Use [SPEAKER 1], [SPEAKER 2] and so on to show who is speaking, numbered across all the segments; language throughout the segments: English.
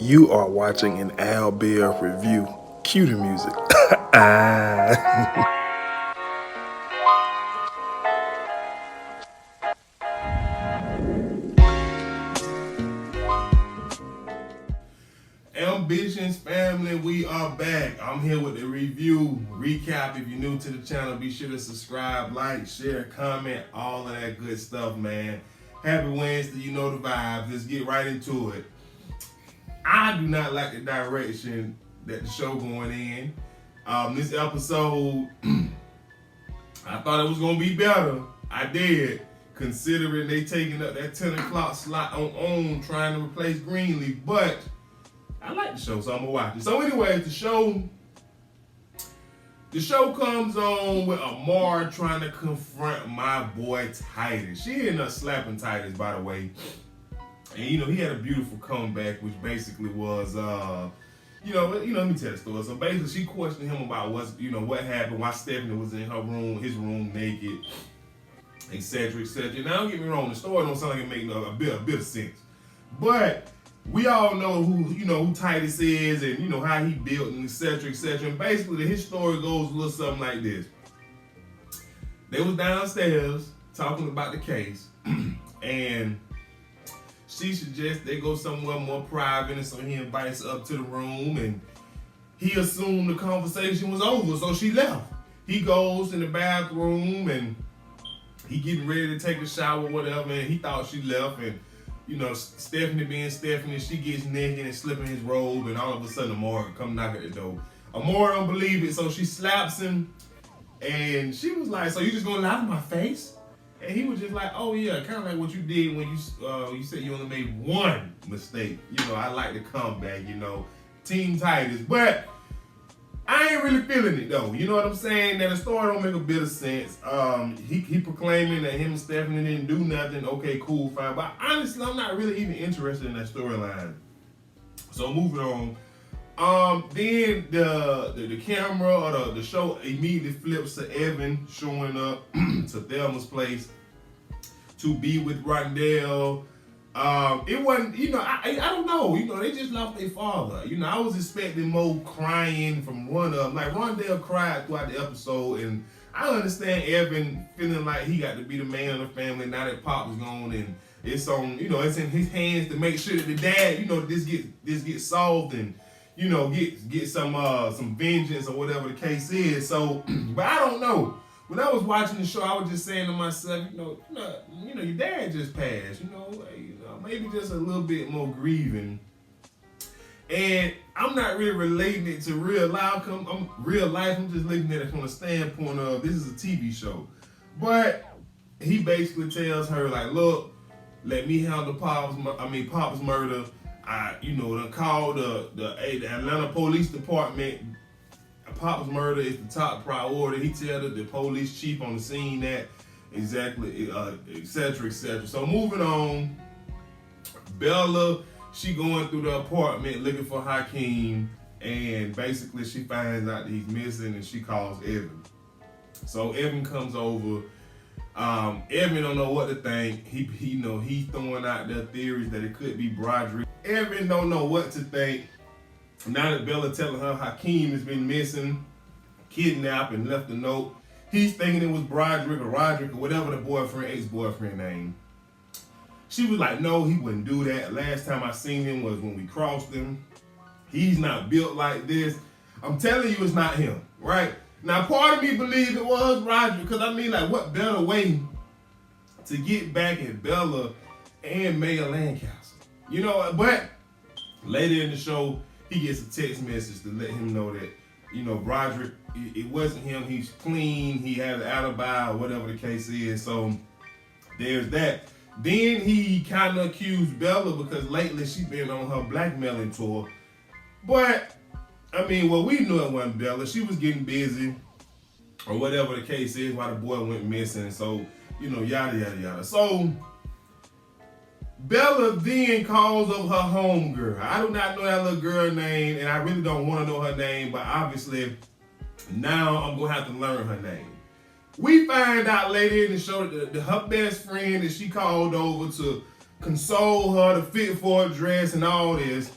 [SPEAKER 1] You are watching an Al Bear review. Cue the music. Ah.
[SPEAKER 2] Ambitions family, we are back. I'm here with the review recap. If you're new to the channel, be sure to subscribe, like, share, comment, all of that good stuff, man. Happy Wednesday, you know the vibes. Let's get right into it. I do not like the direction that the show going in. This episode, I thought it was gonna be better. I did, considering they taking up that 10 o'clock slot on trying to replace Greenleaf, but I like the show, so I'm gonna watch it. So anyway, the show comes on with Amar trying to confront my boy Titus. She ended up slapping Titus, by the way. And he had a beautiful comeback, which basically was let me tell the story. So basically she questioned him about what happened, why Stephanie was in his room naked, etc. etc. Now don't get me wrong, the story don't sound like it makes a bit of sense. But we all know who Titus is and how he built and etc. etc. And basically his story goes a little something like this. They was downstairs talking about the case and she suggests they go somewhere more private, and so he invites her up to the room and he assumed the conversation was over, so she left. He goes in the bathroom and he getting ready to take a shower or whatever, and he thought she left, and Stephanie being Stephanie, she gets naked and slipping his robe, and all of a sudden Amora come knock at the door. Amora don't believe it, so she slaps him, and she was like, "So you just gonna lie to my face?" And he was just like, "Oh yeah, kind of like what you did when you said you only made one mistake. I like to come back, Team Titus." But I ain't really feeling it though. You know what I'm saying? That the story don't make a bit of sense. He proclaiming that him and Stephanie didn't do nothing. Okay, cool, fine. But honestly, I'm not really even interested in that storyline. So moving on. Then the camera or the show immediately flips to Evan showing up to Thelma's place to be with Rondell. It wasn't, I don't know, they just lost their father. I was expecting more crying from one of them. Like Rondell cried throughout the episode, and I understand Evan feeling like he got to be the man of the family now that Pop is gone, and it's on, it's in his hands to make sure that the dad, this gets solved and get some vengeance or whatever the case is. So, but I don't know. When I was watching the show, I was just saying to myself, your dad just passed. Maybe just a little bit more grieving. And I'm not really relating it to real life. I'm just looking at it from the standpoint of this is a TV show. But he basically tells her like, "Look, let me handle Pop's murder. They call the Atlanta Police Department. Pop's murder is the top priority." He tells the police chief on the scene that exactly, etc. etc. So moving on, Bella, she going through the apartment looking for Hakeem, and basically she finds out that he's missing, and she calls Evan. So Evan comes over. Evan don't know what to think. He's throwing out the theories that it could be Broderick. Evan don't know what to think. Now that Bella telling her Hakeem has been missing, kidnapped, and left a note, he's thinking it was Broderick or Roderick or whatever the ex-boyfriend name. She was like, "No, he wouldn't do that. Last time I seen him was when we crossed him. He's not built like this." I'm telling you, it's not him, right? Now, part of me believe it was Roger, because what better way to get back at Bella and Mayor Lancaster? But later in the show, he gets a text message to let him know that, Broderick, it wasn't him. He's clean. He had an alibi or whatever the case is. So there's that. Then he kind of accused Bella because lately she's been on her blackmailing tour. But we knew it wasn't Bella. She was getting busy or whatever the case is while the boy went missing. So, yada, yada, yada. So Bella then calls up her homegirl. I do not know that little girl name, and I really don't want to know her name, but obviously now I'm going to have to learn her name. We find out later in the show that her best friend that she called over to console her, to fit for a dress and all this,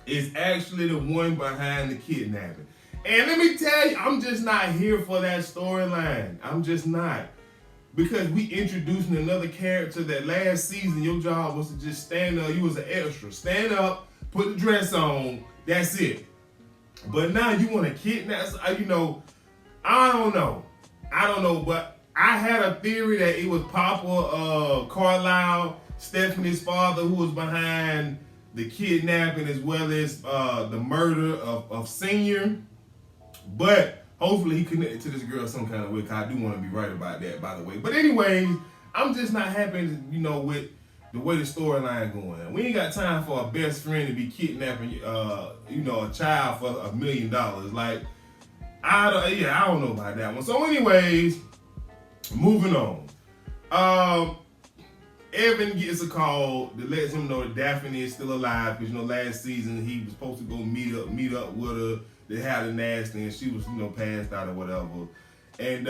[SPEAKER 2] is actually the one behind the kidnapping. And let me tell you, I'm just not here for that storyline. I'm just not. Because we introducing another character that last season your job was to just stand up. You was an extra. Stand up, put the dress on, that's it. But now you want to kidnap, I don't know, but I had a theory that it was Papa Carlisle, Stephanie's father, who was behind the kidnapping as well as the murder of Senior. But hopefully he connected to this girl some kind of way, because I do want to be right about that, by the way. But anyways, I'm just not happy, with the way the storyline going. We ain't got time for a best friend to be kidnapping, a child for $1 million. Like, I don't know about that one. So anyways, moving on. Evan gets a call that lets him know that Daphne is still alive, because last season he was supposed to go meet up with her. They had a nasty, and she was passed out or whatever, and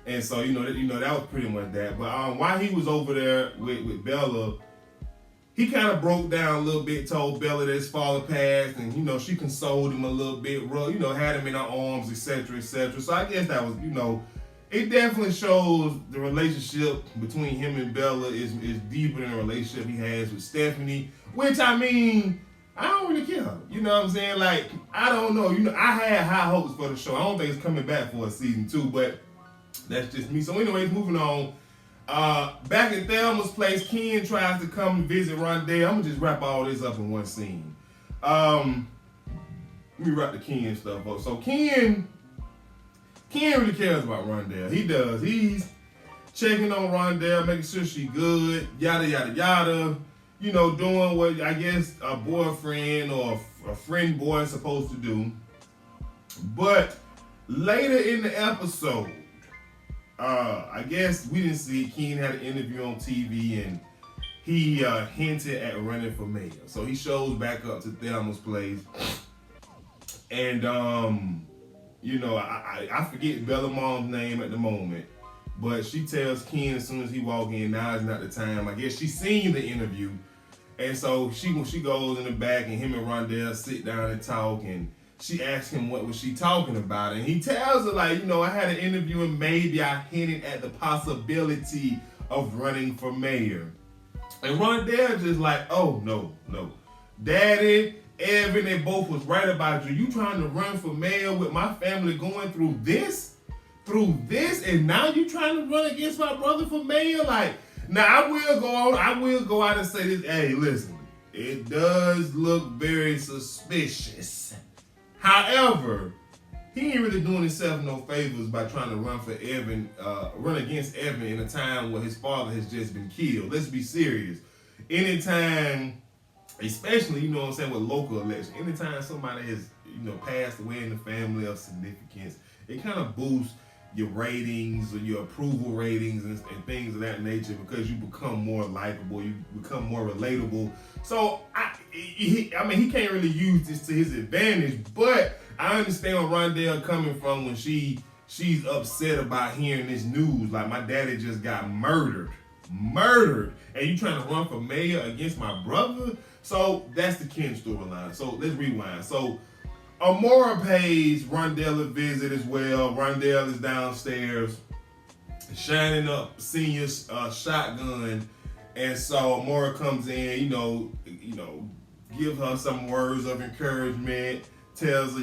[SPEAKER 2] and so that was pretty much that. But while he was over there with Bella, he kind of broke down a little bit, told Bella that his father passed, and she consoled him a little bit, had him in her arms, etc., etc. So I guess that was, it definitely shows the relationship between him and Bella is deeper than the relationship he has with Stephanie, which I don't really care. You know what I'm saying? Like, I don't know. I had high hopes for the show. I don't think it's coming back for a season 2, but that's just me. So anyways, moving on. Back at Thelma's place, Ken tries to come visit Rondell. I'm gonna just wrap all this up in one scene. Let me wrap the Ken stuff up. So Ken really cares about Rondell. He does. He's checking on Rondell, making sure she good, yada, yada, yada. Doing what I guess a boyfriend or a friend boy is supposed to do. But later in the episode, I guess we didn't see it. Ken had an interview on TV, and he hinted at running for mayor. So he shows back up to Thelma's place. And, I forget Bella Mom's name at the moment, but she tells Ken as soon as he walk in, now is not the time. I guess she's seen the interview, and so she goes in the back, and him and Rondell sit down and talk, and she asks him what was she talking about, and he tells her, like, I had an interview and maybe I hinted at the possibility of running for mayor. And Rondell just like, oh, no. Daddy, Evan, they both was right about you. You trying to run for mayor with my family going through this, and now you trying to run against my brother for mayor? Like, now I will go out and say this. Hey, listen, it does look very suspicious. However, he ain't really doing himself no favors by trying to run against Evan in a time where his father has just been killed. Let's be serious. Anytime, especially, with local elections, anytime somebody has, passed away in the family of significance, it kind of boosts your ratings or your approval ratings and things of that nature, because you become more likable, you become more relatable. So, he can't really use this to his advantage, but I understand where Rondell coming from when she's upset about hearing this news. Like, my daddy just got murdered, and you trying to run for mayor against my brother? So that's the Ken storyline. So let's rewind. So Amora pays Rondell a visit as well. Rondell is downstairs shining up Senior's shotgun, and so Amora comes in, give her some words of encouragement, tells her,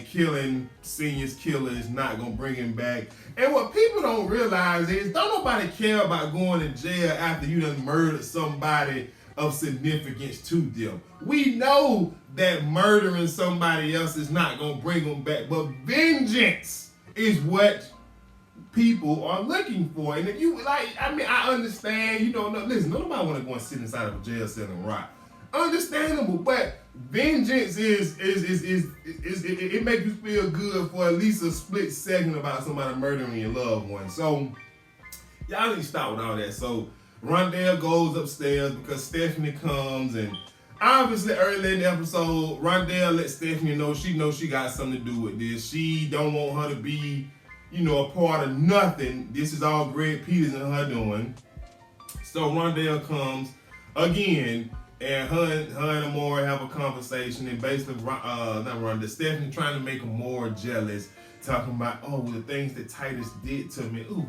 [SPEAKER 2] killing Senior's killer is not gonna bring him back. And what people don't realize is, don't nobody care about going to jail after you done murdered somebody of significance to them. We know that murdering somebody else is not gonna bring them back, but vengeance is what people are looking for. And if you I understand, listen, nobody want to go and sit inside of a jail cell and rot. Understandable, but vengeance is it makes you feel good for at least a split second about somebody murdering your loved one. So y'all need to stop with all that. So Rondell goes upstairs because Stephanie comes, and obviously early in the episode, Rondell lets Stephanie know she got something to do with this. She don't want her to be, a part of nothing. This is all Greg Peters and her doing. So Rondell comes again, and her and Amore have a conversation, and basically, not Rondell, Stephanie trying to make Amore jealous, talking about the things that Titus did to me. Ooh,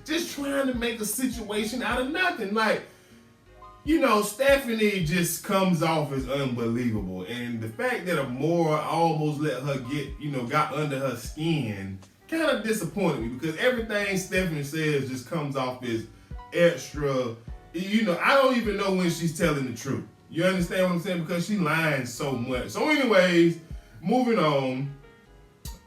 [SPEAKER 2] just trying to make a situation out of nothing. Like, Stephanie just comes off as unbelievable, and the fact that Amore almost let her got under her skin, kind of disappointed me, because everything Stephanie says just comes off as extra. I don't even know when she's telling the truth. You understand what I'm saying? Because she lying so much. So anyways, moving on.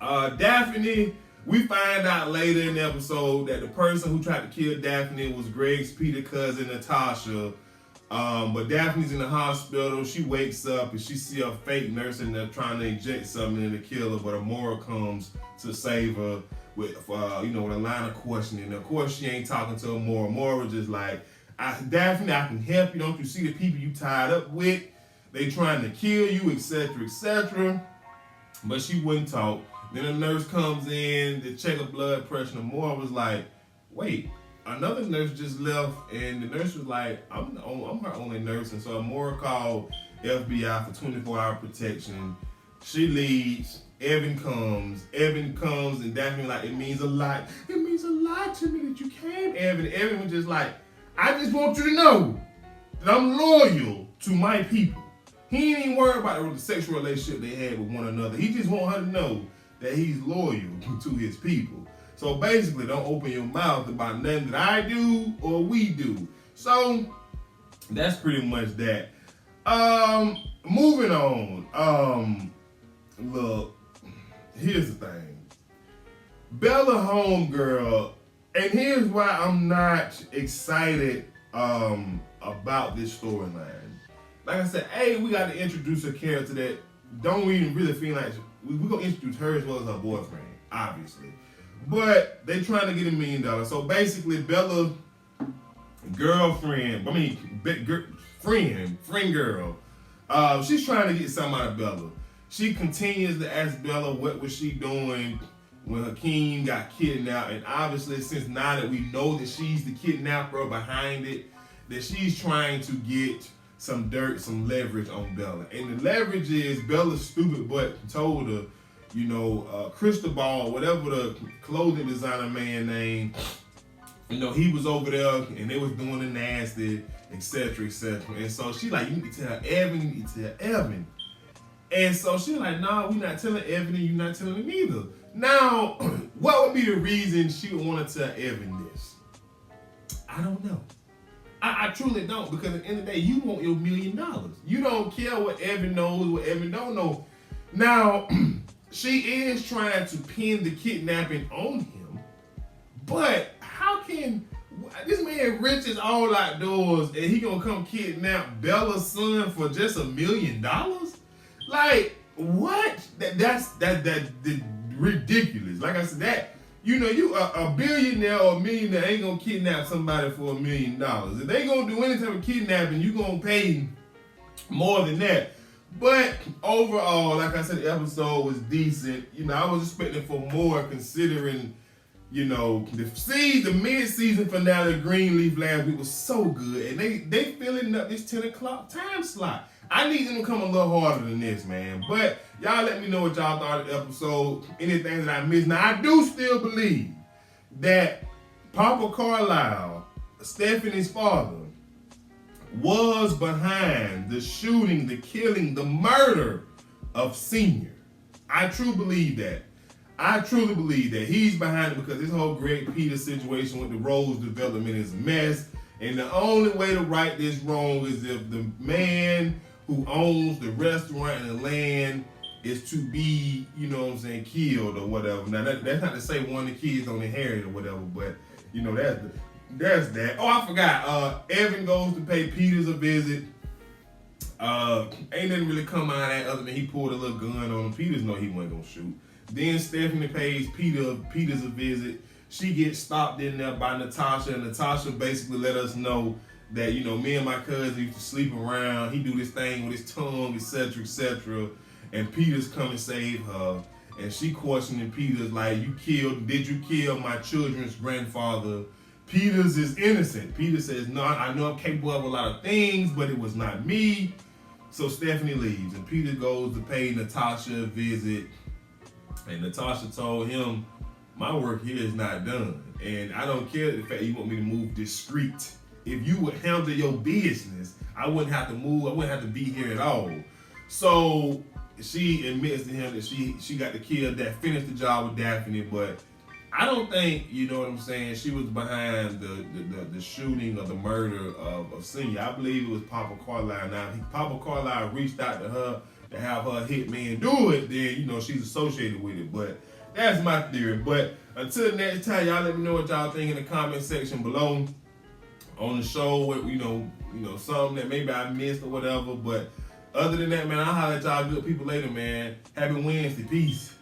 [SPEAKER 2] Daphne, we find out later in the episode that the person who tried to kill Daphne was Greg's Peter cousin, Natasha. But Daphne's in the hospital. She wakes up and she see a fake nurse in there trying to inject something in to kill her, but Amora comes to save her with with a line of questioning. Of course, she ain't talking to Amora. Amora just like, Daphne, I can help you. Don't you see the people you tied up with? They trying to kill you, etc., etc. But she wouldn't talk. Then a nurse comes in to check her blood pressure. And Amora was like, wait, another nurse just left, and the nurse was like, I'm her only nurse. And so Amora called FBI for 24-hour protection. She leaves. Evan comes, and Daphne like, it means a lot. It means a lot to me that you came, Evan. Evan was just like, I just want you to know that I'm loyal to my people. He ain't even worried about the sexual relationship they had with one another. He just want her to know that he's loyal to his people. So basically, don't open your mouth about nothing that I do or we do. So that's pretty much that. Moving on. Look, here's the thing. Bella homegirl, and here's why I'm not excited about this storyline. Like I said, we got to introduce a character that don't even really feel like we're going to introduce her as well as her boyfriend, obviously. But they trying to get $1 million. So basically, Bella girlfriend, friend girl, she's trying to get something out of Bella. She continues to ask Bella what was she doing when Hakeem got kidnapped. And obviously, since now that we know that she's the kidnapper behind it, that she's trying to get some dirt, some leverage on Bella. And the leverage is Bella's stupid butt told her, Cristobal, whatever the clothing designer man name, he was over there and they was doing the nasty, etc., etc. And so she like, you need to tell Evan, And so she like, nah, we not telling Evan and you not telling him either. Now, what would be the reason she would want to tell Evan this? I don't know. I truly don't, because at the end of the day, you want your $1 million. You don't care what Evan knows, what Evan don't know. Now, she is trying to pin the kidnapping on him, but how can this man rich as all outdoors and he gonna come kidnap Bella's son for just $1 million? Like, what? That's ridiculous. Like I said, that. You a billionaire or a millionaire ain't gonna kidnap somebody for $1 million. If they gonna do any type of kidnapping, you gonna pay more than that. But overall, like I said, the episode was decent. I was expecting for more, considering, the mid-season finale of Greenleaf last week was so good, and they filling up this 10 o'clock time slot. I need them to come a little harder than this, man. But y'all let me know what y'all thought of the episode. Anything that I missed. Now, I do still believe that Papa Carlisle, Stephanie's father, was behind the shooting, the killing, the murder of Senior. I truly believe that. He's behind it, because this whole Greg Peters situation with the Rose development is a mess. And the only way to right this wrong is if the man who owns the restaurant and the land is to be, killed or whatever. Now, that's not to say one of the kids don't inherit or whatever, but, that's that. Oh, I forgot. Evan goes to pay Peters a visit. Ain't nothing really come out of that other than he pulled a little gun on him. Peters know he wasn't going to shoot. Then Stephanie pays Peters a visit. She gets stopped in there by Natasha, and Natasha basically let us know that, me and my cousin used to sleep around. He do this thing with his tongue, etc., etc. And Peters come and save her. And she questioning Peters like, did you kill my children's grandfather, Peters is innocent. Peter says, no, I know I'm capable of a lot of things, but it was not me. So Stephanie leaves, and Peter goes to pay Natasha a visit. And Natasha told him, my work here is not done. And I don't care the fact you want me to move discreet. If you would handle your business, I wouldn't have to move. I wouldn't have to be here at all. So she admits to him that she got the kill that finished the job with Daphne, but I don't think, you know what I'm saying, she was behind the shooting or the murder of Senior. I believe it was Papa Carlisle. Now, if Papa Carlisle reached out to her to have her hitman do it, then, you know, she's associated with it. But that's my theory. But until next time, y'all let me know what y'all think in the comment section below on the show. You know, something that maybe I missed or whatever. But other than that, man, I'll holler at y'all good people later, man. Happy Wednesday. Peace.